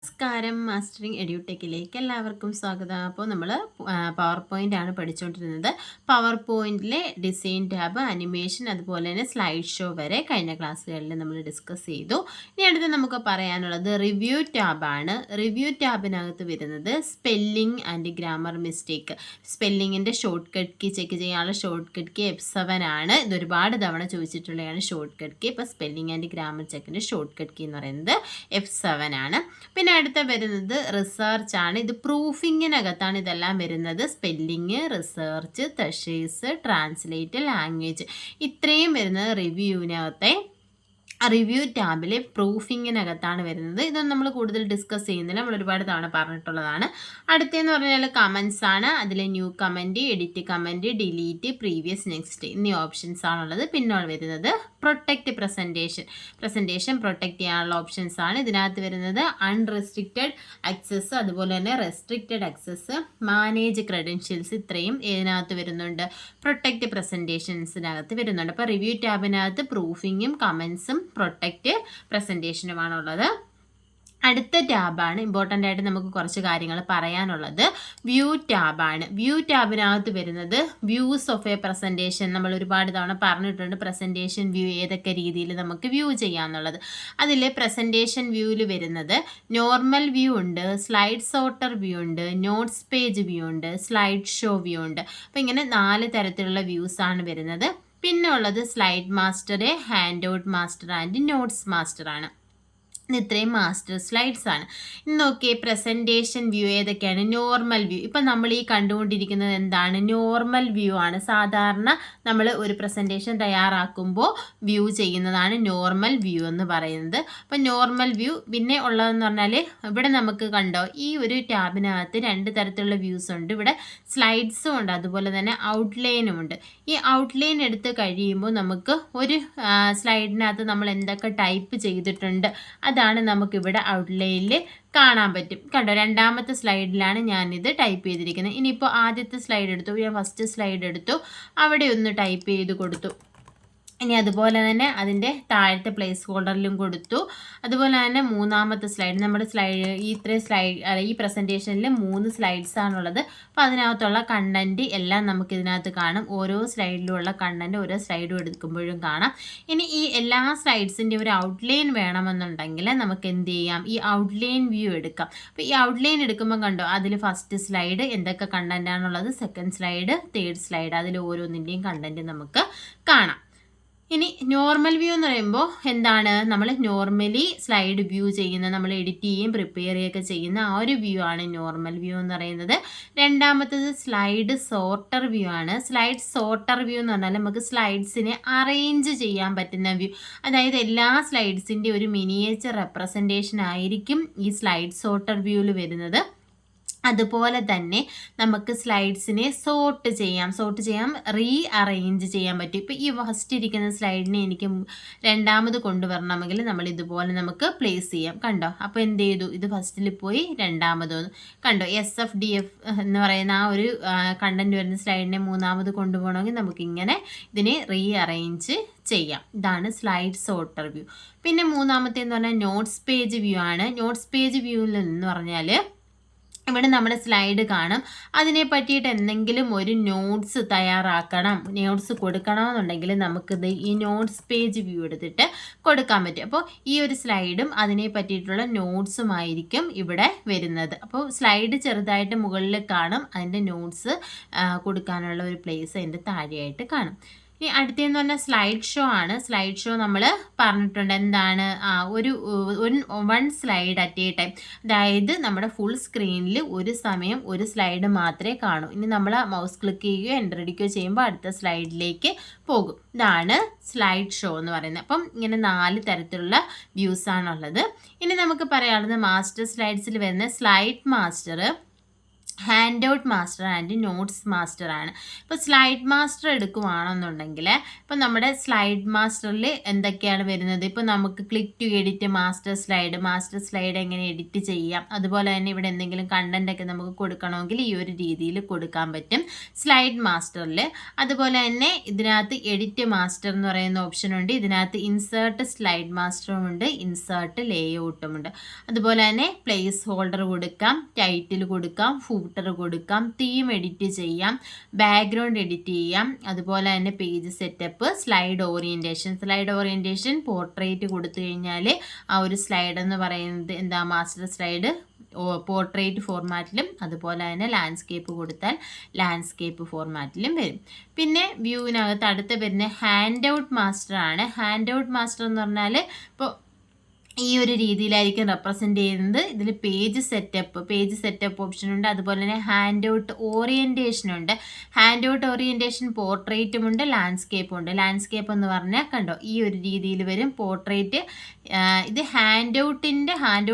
നമസ്കാരം. മാസ്റ്ററിങ് എഡ്യൂടെക്കിലേക്ക് എല്ലാവർക്കും സ്വാഗതം. അപ്പോൾ നമ്മൾ പവർ പോയിൻ്റ് ആണ് പഠിച്ചുകൊണ്ടിരുന്നത്. പവർ പോയിൻറ്റിലെ ഡിസൈൻ ടാബ്, അനിമേഷൻ, അതുപോലെ തന്നെ സ്ലൈഡ് ഷോ വരെ കഴിഞ്ഞ ക്ലാസ്സുകളിൽ നമ്മൾ ഡിസ്കസ് ചെയ്തു. ഇനി അടുത്ത് നമുക്ക് പറയാനുള്ളത് റിവ്യൂ ടാബാണ്. റിവ്യൂ ടാബിനകത്ത് വരുന്നത് സ്പെല്ലിംഗ് ആൻഡ് ഗ്രാമർ മിസ്റ്റേക്ക്. സ്പെല്ലിങ്ങിൻ്റെ ഷോർട്ട് കട്ട് കീ ചെക്ക് ചെയ്യാനുള്ള ഷോർട്ട് കട്ട് കീ F7 ആണ്. ഇത് ഒരുപാട് തവണ ചോദിച്ചിട്ടുള്ളതാണ് ഷോർട്ട് കട്ട് കീ. ഇപ്പോൾ സ്പെല്ലിംഗ് ആൻഡ് ഗ്രാമർ ചെക്കിൻ്റെ ഷോർട്ട് കട്ട് കീ എന്ന് പറയുന്നത് F7 ആണ്. പിന്നെ അടുത്ത വരുന്നത് റിസർച്ച് ആണ്. ഇത് പ്രൂഫിങ്ങിനകത്താണ് ഇതെല്ലാം വരുന്നത്. സ്പെല്ലിങ്, റിസർച്ച്, തെഷേഴ്സ്, ട്രാൻസ്ലേറ്റ്, ലാംഗ്വേജ്, ഇത്രയും വരുന്നത് റിവ്യൂവിനകത്തെ റിവ്യൂ ടാബിലെ പ്രൂഫിങ്ങിനകത്താണ് വരുന്നത്. ഇതൊന്നും നമ്മൾ കൂടുതൽ ഡിസ്കസ് ചെയ്യുന്നില്ല, നമ്മൾ ഒരുപാട് തവണ പറഞ്ഞിട്ടുള്ളതാണ്. അടുത്തെന്ന് പറഞ്ഞാൽ കമൻസ് ആണ്. അതിൽ new comment, edit comment, delete, previous, next എന്നീ ഓപ്ഷൻസ് ആണുള്ളത്. പിന്നെ വരുന്നത് പ്രൊട്ടക്റ്റ് പ്രസൻറ്റേഷൻ പ്രൊട്ടക്റ്റ് ചെയ്യാനുള്ള ഓപ്ഷൻസ് ആണ്. ഇതിനകത്ത് വരുന്നത് അൺറെസ്ട്രിക്റ്റഡ് ആക്സസ്, അതുപോലെ തന്നെ റെസ്ട്രിക്റ്റഡ് ആക്സസ്, മാനേജ് ക്രെഡൻഷ്യൽസ്, ഇത്രയും ഇതിനകത്ത് വരുന്നുണ്ട്. പ്രൊട്ടക്റ്റ് പ്രസൻറ്റേഷൻസിനകത്ത് വരുന്നുണ്ട്. അപ്പോൾ റിവ്യൂ ടാബിനകത്ത് പ്രൂഫിങ്ങും കമൻസും പ്രൊട്ടക്റ്റ് പ്രസൻറ്റേഷനുമാണുള്ളത്. അടുത്ത ടാബാണ് ഇമ്പോർട്ടൻ്റ് ആയിട്ട് നമുക്ക് കുറച്ച് കാര്യങ്ങൾ പറയാനുള്ളത്. വ്യൂ ടാബാണ്. വ്യൂ ടാബിനകത്ത് വരുന്നത് വ്യൂസ് ഓഫ് എ പ്രസൻറ്റേഷൻ. നമ്മൾ ഒരുപാട് തവണ പറഞ്ഞിട്ടുണ്ട് പ്രസൻറ്റേഷൻ വ്യൂ ഏതൊക്കെ രീതിയിൽ നമുക്ക് വ്യൂ ചെയ്യാമെന്നുള്ളത്. അതിൽ പ്രസൻറ്റേഷൻ വ്യൂവിൽ വരുന്നത് നോർമൽ വ്യൂ ഉണ്ട്, സ്ലൈഡ് സോർട്ടർ വ്യൂ ഉണ്ട്, നോട്ട്സ് പേജ് വ്യൂ ഉണ്ട്, സ്ലൈഡ് ഷോ വ്യൂ ഉണ്ട്. അപ്പോൾ ഇങ്ങനെ 4 തരത്തിലുള്ള വ്യൂസാണ് വരുന്നത്. പിന്നെ ഉള്ളത് slide master, hand out master and notes master ആണ്. ഇത്രയും മാസ്റ്റർ സ്ലൈഡ്സ് ആണ്. ഇന്ന് നോക്കിയേ പ്രസൻറ്റേഷൻ വ്യൂ ഏതൊക്കെയാണ്. Normal view. ഇപ്പം നമ്മൾ ഈ കണ്ടുകൊണ്ടിരിക്കുന്നത് എന്താണ്? നോർമൽ വ്യൂ ആണ്. സാധാരണ നമ്മൾ ഒരു പ്രസൻറ്റേഷൻ തയ്യാറാക്കുമ്പോൾ വ്യൂ ചെയ്യുന്നതാണ് നോർമൽ വ്യൂ എന്ന് പറയുന്നത്. അപ്പം നോർമൽ വ്യൂ. പിന്നെ ഉള്ളതെന്ന് പറഞ്ഞാൽ ഇവിടെ നമുക്ക് കണ്ടോ ഈ ഒരു ടാബിനകത്ത് 2 തരത്തിലുള്ള വ്യൂസ് ഉണ്ട്. ഇവിടെ സ്ലൈഡ്സും ഉണ്ട്, അതുപോലെ തന്നെ ഔട്ട്ലൈനും ഉണ്ട്. ഈ ഔട്ട്ലൈൻ എടുത്ത് കഴിയുമ്പോൾ നമുക്ക് ഒരു സ്ലൈഡിനകത്ത് നമ്മൾ എന്തൊക്കെ ടൈപ്പ് ചെയ്തിട്ടുണ്ട് അതാണ് നമുക്കിവിടെ ഔട്ട്ലൈനിൽ കാണാൻ പറ്റും. കണ്ടോ, 2ാമത്തെ സ്ലൈഡിലാണ് ഞാനിത് ടൈപ്പ് ചെയ്തിരിക്കുന്നത്. ഇനിയിപ്പോൾ ആദ്യത്തെ സ്ലൈഡ് എടുത്തു, ഞാൻ ഫസ്റ്റ് സ്ലൈഡ് എടുത്തു, അവിടെ ഒന്ന് ടൈപ്പ് ചെയ്ത് കൊടുത്തു. ഇനി അതുപോലെ തന്നെ അതിൻ്റെ താഴത്തെ പ്ലേസ് ഹോൾഡറിലും കൊടുത്തു. അതുപോലെ തന്നെ 3ാമത്തെ സ്ലൈഡ്, നമ്മുടെ ഈ പ്രസൻറ്റേഷനിൽ 3 സ്ലൈഡ്സ് ആണുള്ളത്. അപ്പോൾ അതിനകത്തുള്ള കണ്ടൻറ്റ് എല്ലാം നമുക്കിതിനകത്ത് കാണും. ഓരോ സ്ലൈഡിലുള്ള കണ്ടൻറ്റ് ഓരോ സ്ലൈഡും എടുക്കുമ്പോഴും കാണാം. ഇനി ഈ എല്ലാ സ്ലൈഡ്സിൻ്റെ ഒരു ഔട്ട്ലൈൻ വേണമെന്നുണ്ടെങ്കിൽ നമുക്ക് എന്ത് ചെയ്യാം? ഈ ഔട്ട്ലൈൻ വ്യൂ എടുക്കാം. അപ്പോൾ ഈ ഔട്ട്ലൈൻ എടുക്കുമ്പോൾ കണ്ടോ അതിൽ ഫസ്റ്റ് സ്ലൈഡ് എന്തൊക്കെ കണ്ടൻ്റ് ആണുള്ളത്, സെക്കൻഡ് സ്ലൈഡ്, തേർഡ് സ്ലൈഡ്, അതിൽ ഓരോന്നിൻ്റെയും കണ്ടൻറ്റ് നമുക്ക് കാണാം. ഇനി നോർമൽ വ്യൂ എന്ന് പറയുമ്പോൾ എന്താണ്? നമ്മൾ നോർമലി സ്ലൈഡ് വ്യൂ ചെയ്യുന്ന, നമ്മൾ എഡിറ്റ് ചെയ്യുകയും പ്രിപ്പയർ ചെയ്യുകയൊക്കെ ചെയ്യുന്ന ആ ഒരു വ്യൂ ആണ് നോർമൽ വ്യൂ എന്ന് പറയുന്നത്. 2ാമത്തത് സ്ലൈഡ് സോർട്ടർ വ്യൂ ആണ്. സ്ലൈഡ് സോർട്ടർ വ്യൂ എന്ന് പറഞ്ഞാൽ നമുക്ക് സ്ലൈഡ്സിനെ അറേഞ്ച് ചെയ്യാൻ പറ്റുന്ന വ്യൂ. അതായത് എല്ലാ സ്ലൈഡ്സിൻ്റെ ഒരു മിനിയേച്ചർ റെപ്രസെൻറ്റേഷൻ ആയിരിക്കും ഈ സ്ലൈഡ് സോർട്ടർ വ്യൂവിൽ വരുന്നത്. അതുപോലെ തന്നെ നമുക്ക് സ്ലൈഡ്സിനെ സോർട്ട് ചെയ്യാം, റീ അറേഞ്ച് ചെയ്യാൻ പറ്റും. ഇപ്പോൾ ഈ ഫസ്റ്റ് ഇരിക്കുന്ന സ്ലൈഡിനെ എനിക്ക് 2ാമത് കൊണ്ടുവരണമെങ്കിൽ നമ്മൾ ഇതുപോലെ നമുക്ക് പ്ലേസ് ചെയ്യാം. കണ്ടോ, അപ്പോൾ എന്ത് ചെയ്തു? ഇത് ഫസ്റ്റിൽ പോയി 2ാമത് വന്നു. കണ്ടോ, SFDF എന്ന് പറയുന്ന ആ ഒരു കണ്ടൻറ്റ് വരുന്ന സ്ലൈഡിനെ 3ാമത് കൊണ്ടുപോകണമെങ്കിൽ നമുക്കിങ്ങനെ ഇതിനെ റീ അറേഞ്ച് ചെയ്യാം. ഇതാണ് സ്ലൈഡ് സോർട്ടർ വ്യൂ. പിന്നെ 3ാമത്തേന്ന് പറഞ്ഞാൽ നോട്ട്സ് പേജ് വ്യൂ ആണ്. നോട്ട്സ് പേജ് വ്യൂവിൽ എന്ന് പറഞ്ഞാൽ ഇവിടെ നമ്മുടെ സ്ലൈഡ് കാണും. അതിനെ പറ്റിയിട്ട് എന്തെങ്കിലും ഒരു നോട്ട്സ് തയ്യാറാക്കണം, നോട്ട്സ് കൊടുക്കണമെന്നുണ്ടെങ്കിൽ നമുക്കിത് ഈ നോട്ട്സ് പേജ് വ്യൂ എടുത്തിട്ട് കൊടുക്കാൻ പറ്റും. അപ്പോൾ ഈ ഒരു സ്ലൈഡും അതിനെ പറ്റിയിട്ടുള്ള നോട്ട്സുമായിരിക്കും ഇവിടെ വരുന്നത്. അപ്പോൾ സ്ലൈഡ് ചെറുതായിട്ട് മുകളിൽ കാണും, അതിൻ്റെ നോട്ട്സ് കൊടുക്കാനുള്ള ഒരു പ്ലേസ് അതിൻ്റെ താഴെയായിട്ട് കാണും. ഇനി അടുത്തതെന്ന് പറഞ്ഞാൽ സ്ലൈഡ് ഷോ ആണ്. സ്ലൈഡ് ഷോ നമ്മൾ പറഞ്ഞിട്ടുണ്ട് എന്താണ്? ഒരു 1 സ്ലൈഡ് അറ്റ് എ ടൈം. അതായത് നമ്മുടെ ഫുൾ സ്ക്രീനിൽ ഒരു സമയം ഒരു സ്ലൈഡ് മാത്രമേ കാണൂ. ഇനി നമ്മൾ മൗസ് ക്ലിക്ക് ചെയ്യുകയോ എൻ്റർ അടിക്കുകയോ ചെയ്യുമ്പോൾ അടുത്ത സ്ലൈഡിലേക്ക് പോകും. ഇതാണ് സ്ലൈഡ് ഷോ എന്ന് പറയുന്നത്. അപ്പം ഇങ്ങനെ 4 തരത്തിലുള്ള വ്യൂസാണുള്ളത്. ഇനി നമുക്ക് പറയാനുള്ളത് മാസ്റ്റർ സ്ലൈഡ്സിൽ വരുന്ന slide master, hand out master and notes master ആണ്. ഇപ്പോൾ സ്ലൈഡ് മാസ്റ്റർ എടുക്കുവാണെന്നുണ്ടെങ്കിൽ ഇപ്പോൾ നമ്മുടെ സ്ലൈഡ് മാസ്റ്ററിൽ എന്തൊക്കെയാണ് വരുന്നത്, ഇപ്പോൾ നമുക്ക് click to edit master slide എങ്ങനെ എഡിറ്റ് ചെയ്യാം, അതുപോലെ തന്നെ ഇവിടെ എന്തെങ്കിലും കണ്ടൻ്റ് ഒക്കെ നമുക്ക് കൊടുക്കണമെങ്കിൽ ഈ ഒരു രീതിയിൽ കൊടുക്കാൻ പറ്റും സ്ലൈഡ് മാസ്റ്ററിൽ. അതുപോലെ തന്നെ ഇതിനകത്ത് എഡിറ്റ് മാസ്റ്റർ എന്ന് പറയുന്ന ഓപ്ഷൻ ഉണ്ട്, ഇതിനകത്ത് ഇൻസേർട്ട് സ്ലൈഡ് മാസ്റ്ററും ഉണ്ട്, ഇൻസേർട്ട് ലേഔട്ടും ഉണ്ട്. അതുപോലെ തന്നെ പ്ലേസ് ഹോൾഡർ കൊടുക്കാം, ടൈറ്റിൽ കൊടുക്കാം, ഫൂട്ടർ കൊടുക്കാം, തീം എഡിറ്റ് ചെയ്യാം, ബാക്ക്ഗ്രൗണ്ട് എഡിറ്റ് ചെയ്യാം, അതുപോലെ തന്നെ page setup, slide orientation portrait കൊടുത്തു കഴിഞ്ഞാൽ ആ ഒരു സ്ലൈഡ് എന്ന് പറയുന്നത് എന്താ, മാസ്റ്റർ സ്ലൈഡ് പോർട്രേറ്റ് ഫോർമാറ്റിലും അതുപോലെ തന്നെ ലാൻഡ്സ്കേപ്പ് കൊടുത്താൽ ലാൻഡ്സ്കേപ്പ് ഫോർമാറ്റിലും വരും. പിന്നെ വ്യൂവിനകത്ത് അടുത്ത് വരുന്ന ഹാൻഡ് ഔട്ട് മാസ്റ്റർ ആണ്. ഹാൻഡ് ഔട്ട് മാസ്റ്റർ എന്ന് പറഞ്ഞാൽ ഇപ്പോൾ ഈ ഒരു രീതിയിലായിരിക്കും റെപ്രസെൻ്റ് ചെയ്യുന്നത്. ഇതിൽ പേജ് സെറ്റപ്പ് ഓപ്ഷൻ ഉണ്ട്, അതുപോലെ തന്നെ ഹാൻഡ് ഔട്ട് ഓറിയൻറ്റേഷൻ ഉണ്ട്. ഹാൻഡ് ഔട്ട് ഓറിയൻറ്റേഷൻ പോർട്രേറ്റും ഉണ്ട്, ലാൻഡ്സ്കേപ്പും ഉണ്ട്. ലാൻഡ്സ്കേപ്പ് എന്ന് പറഞ്ഞാൽ കണ്ടോ ഈ ഒരു രീതിയിൽ വരും. പോർട്രേറ്റ് ഇത് ഹാൻഡ്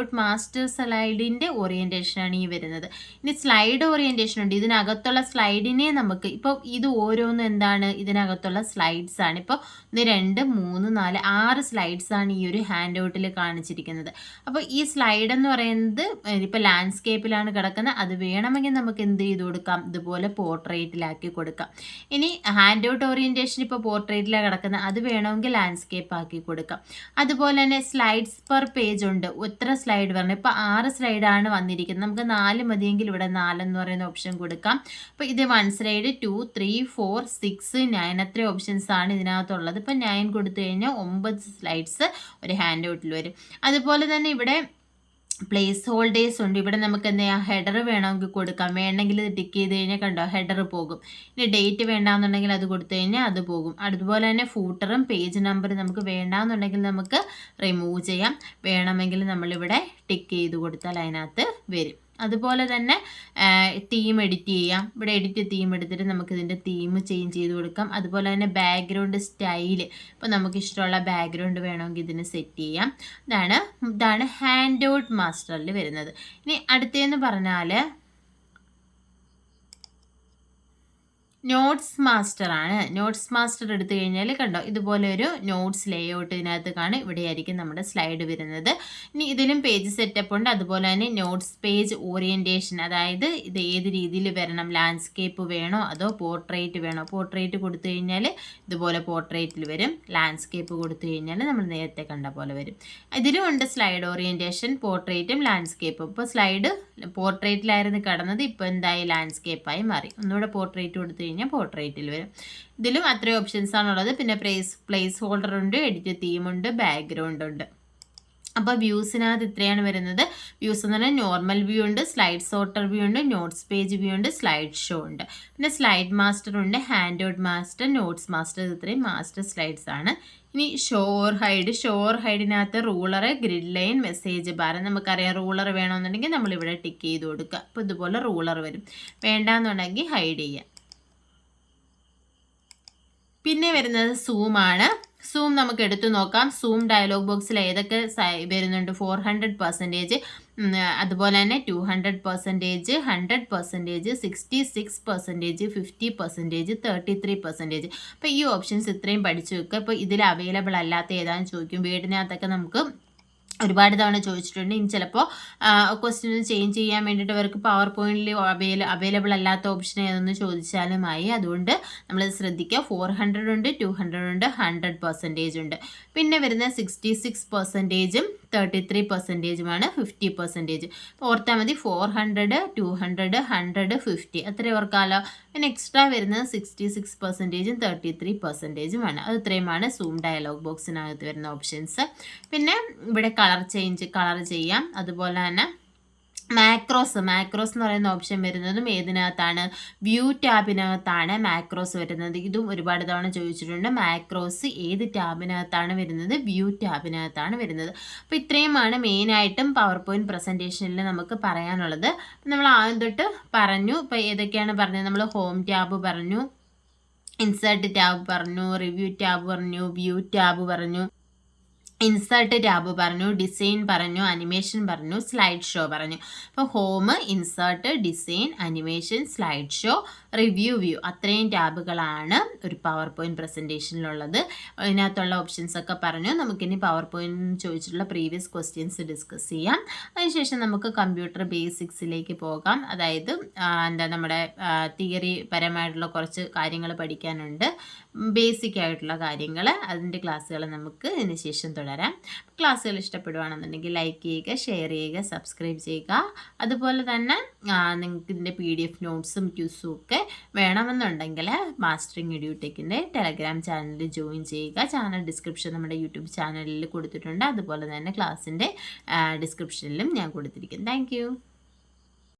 ഔട്ട് മാസ്റ്റർ സ്ലൈഡിൻ്റെ ഓറിയൻറ്റേഷനാണ് ഈ വരുന്നത്. ഇനി സ്ലൈഡ് ഓറിയൻറ്റേഷൻ ഉണ്ട്, ഇതിനകത്തുള്ള സ്ലൈഡിനെ നമുക്ക് ഇപ്പോൾ ഇത് ഓരോന്നും എന്താണ്, ഇതിനകത്തുള്ള സ്ലൈഡ്സ് ആണ്. ഇപ്പോൾ 1 2 3 4 6 സ്ലൈഡ്സ് ആണ് ഈ ഒരു ഹാൻഡ് ഔട്ടിൽ കാണിച്ചിരിക്കുന്നത്. അപ്പോൾ ഈ സ്ലൈഡ് എന്ന് പറയുന്നത് ഇപ്പോൾ ലാൻഡ്സ്കേപ്പിലാണ് കിടക്കുന്നത്, അത് വേണമെങ്കിൽ നമുക്ക് എന്ത് ചെയ്ത് കൊടുക്കാം, ഇതുപോലെ പോർട്രേറ്റിലാക്കി കൊടുക്കാം. ഇനി ഹാൻഡ് ഔട്ട് ഓറിയൻറ്റേഷൻ ഇപ്പോൾ പോർട്രേറ്റിലാണ് കിടക്കുന്നത്, അത് വേണമെങ്കിൽ ലാൻഡ്സ്കേപ്പ് ആക്കി കൊടുക്കാം. അതുപോലെ തന്നെ സ്ലൈഡ്സ് പെർ പേജ് ഉണ്ട്, എത്ര സ്ലൈഡ് വരണം, ഇപ്പോൾ 6 സ്ലൈഡാണ് വന്നിരിക്കുന്നത്, നമുക്ക് 4 മതിയെങ്കിൽ ഇവിടെ 4 എന്ന് പറയുന്ന ഓപ്ഷൻ കൊടുക്കാം. അപ്പോൾ ഇത് 1 സ്ലൈഡ് 2 3 4 6 9 അത്ര ഓപ്ഷൻസ് ആണ് ഇതിനകത്തുള്ളത്. ഇപ്പോൾ 9 കൊടുത്തു കഴിഞ്ഞാൽ 9 സ്ലൈഡ്സ് ഒരു ഹാൻഡ് ഔട്ടിൽ വരും. അതുപോലെ തന്നെ ഇവിടെ പ്ലേസ് ഹോൾഡേഴ്സ് ഉണ്ട്. ഇവിടെ നമുക്ക് എന്താ ഹെഡർ വേണമെങ്കിൽ കൊടുക്കാം, വേണമെങ്കിൽ ഇത് ടിക്ക് ചെയ്ത് കഴിഞ്ഞാൽ കണ്ടോ ഹെഡർ പോകും. ഇനി ഡേറ്റ് വേണ്ടാന്നുണ്ടെങ്കിൽ അത് കൊടുത്തു കഴിഞ്ഞാൽ അത് പോകും. അതുപോലെ തന്നെ ഫൂട്ടറും പേജ് നമ്പർ നമുക്ക് വേണ്ടാന്നുണ്ടെങ്കിൽ നമുക്ക് റിമൂവ് ചെയ്യാം, വേണമെങ്കിൽ നമ്മളിവിടെ ടിക്ക് ചെയ്ത് കൊടുത്താൽ അതിനകത്ത് വരും. അതുപോലെ തന്നെ തീം എഡിറ്റ് ചെയ്യാം, ഇവിടെ എഡിറ്റ് തീം എടുത്തിട്ട് നമുക്കിതിൻ്റെ തീം ചേഞ്ച് ചെയ്ത് കൊടുക്കാം. അതുപോലെ തന്നെ ബാക്ക്ഗ്രൗണ്ട് സ്റ്റൈല്, ഇപ്പോൾ നമുക്ക് ഇഷ്ടമുള്ള ബാക്ക്ഗ്രൗണ്ട് വേണമെങ്കിൽ ഇതിന് സെറ്റ് ചെയ്യാം. ഇതാണ് ഹാൻഡ് ഔട്ട് മാസ്റ്ററിൽ വരുന്നത്. ഇനി അടുത്തതെന്ന് പറഞ്ഞാൽ നോട്ട്സ് മാസ്റ്റർ ആണ്. നോട്ട്സ് മാസ്റ്റർ എടുത്തു കഴിഞ്ഞാൽ കണ്ടോ ഇതുപോലെ ഒരു നോട്ട്സ് ലേഔട്ട് ഇതിനകത്ത് കാണും, ഇവിടെയായിരിക്കും നമ്മുടെ സ്ലൈഡ് വരുന്നത്. ഇനി ഇതിലും പേജ് സെറ്റപ്പ് ഉണ്ട്, അതുപോലെ തന്നെ നോട്ട്സ് പേജ് ഓറിയൻറ്റേഷൻ, അതായത് ഇത് ഏത് രീതിയിൽ വരണം, ലാൻഡ്സ്കേപ്പ് വേണോ അതോ പോർട്രേറ്റ് വേണോ. പോർട്രേറ്റ് കൊടുത്തു കഴിഞ്ഞാൽ ഇതുപോലെ പോർട്രേറ്റിൽ വരും, ലാൻഡ്സ്കേപ്പ് കൊടുത്തു കഴിഞ്ഞാൽ നമ്മൾ നേരത്തെ കണ്ട പോലെ വരും. ഇതിലും ഉണ്ട് സ്ലൈഡ് ഓറിയൻറ്റേഷൻ, പോർട്രേറ്റും ലാൻഡ്സ്കേപ്പും. ഇപ്പോൾ സ്ലൈഡ് പോർട്രേറ്റിലായിരുന്നു കിടന്നത്, ഇപ്പോൾ എന്തായി ലാൻഡ്സ്കേപ്പായി മാറി. ഒന്നുകൂടെ പോർട്രേറ്റ് കൊടുത്തു കഴിഞ്ഞാൽ പോർട്രേറ്റിൽ വരും. ഇതിലും അത്രയും ഓപ്ഷൻസ് ആണുള്ളത്. പിന്നെ പ്ലേസ് ഹോൾഡർ ഉണ്ട്, എഡിറ്റ് തീം ഉണ്ട്, ബാക്ക്ഗ്രൗണ്ട് ഉണ്ട്. അപ്പോൾ വ്യൂസിനകത്ത് ഇത്രയാണ് വരുന്നത്. വ്യൂസ് എന്ന് പറഞ്ഞാൽ നോർമൽ വ്യൂ ഉണ്ട്, സ്ലൈഡ് സോർട്ടർ വ്യൂ ഉണ്ട്, നോട്ട്സ് പേജ് വ്യൂ ഉണ്ട്, സ്ലൈഡ് ഷോ ഉണ്ട്, പിന്നെ സ്ലൈഡ് മാസ്റ്റർ ഉണ്ട്, handout master, notes master, ഇത്രയും മാസ്റ്റർ സ്ലൈഡ്സ് ആണ്. ഇനി ഷോ ഓർ ഹൈഡിനകത്ത് ruler, grid line, message bar. നമുക്കറിയാം റൂളർ വേണമെന്നുണ്ടെങ്കിൽ നമ്മളിവിടെ ടിക്ക് ചെയ്ത് കൊടുക്കുക. അപ്പോൾ ഇതുപോലെ റൂളർ വരും, വേണ്ടാന്നുണ്ടെങ്കിൽ ഹൈഡ് ചെയ്യാം. പിന്നെ വരുന്നത് സൂമാണ്. സൂം നമുക്ക് എടുത്തു നോക്കാം. സൂം ഡയലോഗ് ബോക്സിൽ ഏതൊക്കെ വരുന്നുണ്ട്, 400%, അതുപോലെ തന്നെ 200%, 100%, 66%, 50%, 33%. അപ്പോൾ ഈ ഓപ്ഷൻസ് ഇത്രയും പഠിച്ചു വെക്കുക. ഇപ്പോൾ ഇതിൽ അവൈലബിൾ അല്ലാത്ത ഏതാണെന്ന് ചോദിക്കും. വീടിനകത്തൊക്കെ നമുക്ക് ഒരുപാട് തവണ ചോദിച്ചിട്ടുണ്ട്. ഇനി ചിലപ്പോൾ ക്വസ്റ്റ്യൻ ചേഞ്ച് ചെയ്യാൻ വേണ്ടിയിട്ട് അവർക്ക് പവർ പോയിന്റിൽ അവൈലബിൾ അല്ലാത്ത ഓപ്ഷൻ ഏതെന്ന് ചോദിച്ചാലുമായി. അതുകൊണ്ട് നമ്മളത് ശ്രദ്ധിക്കുക. 400 ഉണ്ട്, 200 ഉണ്ട്, 100% ഉണ്ട്. പിന്നെ വരുന്ന 66%, 33%, 50%. ഓർത്താൽ മതി 400, 200, 100, 50 അത്ര ഓർക്കാമല്ലോ. പിന്നെ എക്സ്ട്രാ വരുന്നത് 66%, 33%. അത് ഇത്രയുമാണ് സൂം ഡയലോഗ് ബോക്സിനകത്ത് വരുന്ന ഓപ്ഷൻസ്. പിന്നെ ഇവിടെ കളർ ചെയ്യാം. അതുപോലെ തന്നെ മാക്രോസ് എന്ന് പറയുന്ന ഓപ്ഷൻ വരുന്നതും ഏതിനകത്താണ്, വ്യൂ ടാബിനകത്താണ് മാക്രോസ് വരുന്നത്. ഇതും ഒരുപാട് തവണ ചോദിച്ചിട്ടുണ്ട്. മാക്രോസ് ഏത് ടാബിനകത്താണ് വരുന്നത്, വ്യൂ ടാബിനകത്താണ് വരുന്നത്. അപ്പോൾ ഇത്രയുമാണ് മെയിനായിട്ടും പവർ പോയിന്റ് പ്രസൻറ്റേഷനിൽ നമുക്ക് പറയാനുള്ളത്. നമ്മൾ ആദ്യം തൊട്ട് പറഞ്ഞു. ഇപ്പോൾ ഏതൊക്കെയാണ് പറഞ്ഞത്, നമ്മൾ ഹോം ടാബ് പറഞ്ഞു, ഇൻസേർട്ട് ടാബ് പറഞ്ഞു, റിവ്യൂ ടാബ് പറഞ്ഞു, വ്യൂ ടാബ് പറഞ്ഞു, ഇൻസേർട്ട് ടാബ് പറഞ്ഞു, ഡിസൈൻ പറഞ്ഞു, അനിമേഷൻ പറഞ്ഞു, സ്ലൈഡ് ഷോ പറഞ്ഞു. അപ്പോൾ home, insert, design, animation, slide show, review, view, അത്രയും ടാബുകളാണ് ഒരു പവർ പോയിൻറ്റ് പ്രസൻറ്റേഷനിലുള്ളത്. അതിനകത്തുള്ള ഓപ്ഷൻസ് ഒക്കെ പറഞ്ഞു. നമുക്കിനി പവർ പോയിൻറ്റ് ചോദിച്ചിട്ടുള്ള പ്രീവിയസ് ക്വസ്റ്റ്യൻസ് ഡിസ്കസ് ചെയ്യാം. അതിനുശേഷം നമുക്ക് കമ്പ്യൂട്ടർ ബേസിക്സിലേക്ക് പോകാം. അതായത് നമ്മുടെ തിയറി പരമായിട്ടുള്ള കുറച്ച് കാര്യങ്ങൾ പഠിക്കാനുണ്ട്, ബേസിക് ആയിട്ടുള്ള കാര്യങ്ങൾ. അതിൻ്റെ ക്ലാസ്സുകൾ നമുക്ക് ഇതിന് ശേഷം തുടരാം. ക്ലാസ്സുകൾ ഇഷ്ടപ്പെടുകയാണെന്നുണ്ടെങ്കിൽ ലൈക്ക് ചെയ്യുക, ഷെയർ ചെയ്യുക, സബ്സ്ക്രൈബ് ചെയ്യുക. അതുപോലെ തന്നെ നിങ്ങൾക്ക് ഇതിൻ്റെ PDF നോട്ട്സും ക്യൂസും ഒക്കെ വേണമെന്നുണ്ടെങ്കിൽ മാസ്റ്ററിങ് എഡ്യൂടെക്കിൻ്റെ ടെലഗ്രാം ചാനലിൽ ജോയിൻ ചെയ്യുക. ചാനൽ ഡിസ്ക്രിപ്ഷൻ നമ്മുടെ യൂട്യൂബ് ചാനലിൽ കൊടുത്തിട്ടുണ്ട്. അതുപോലെ തന്നെ ക്ലാസ്സിൻ്റെ ഡിസ്ക്രിപ്ഷനിലും ഞാൻ കൊടുത്തിരിക്കും. താങ്ക്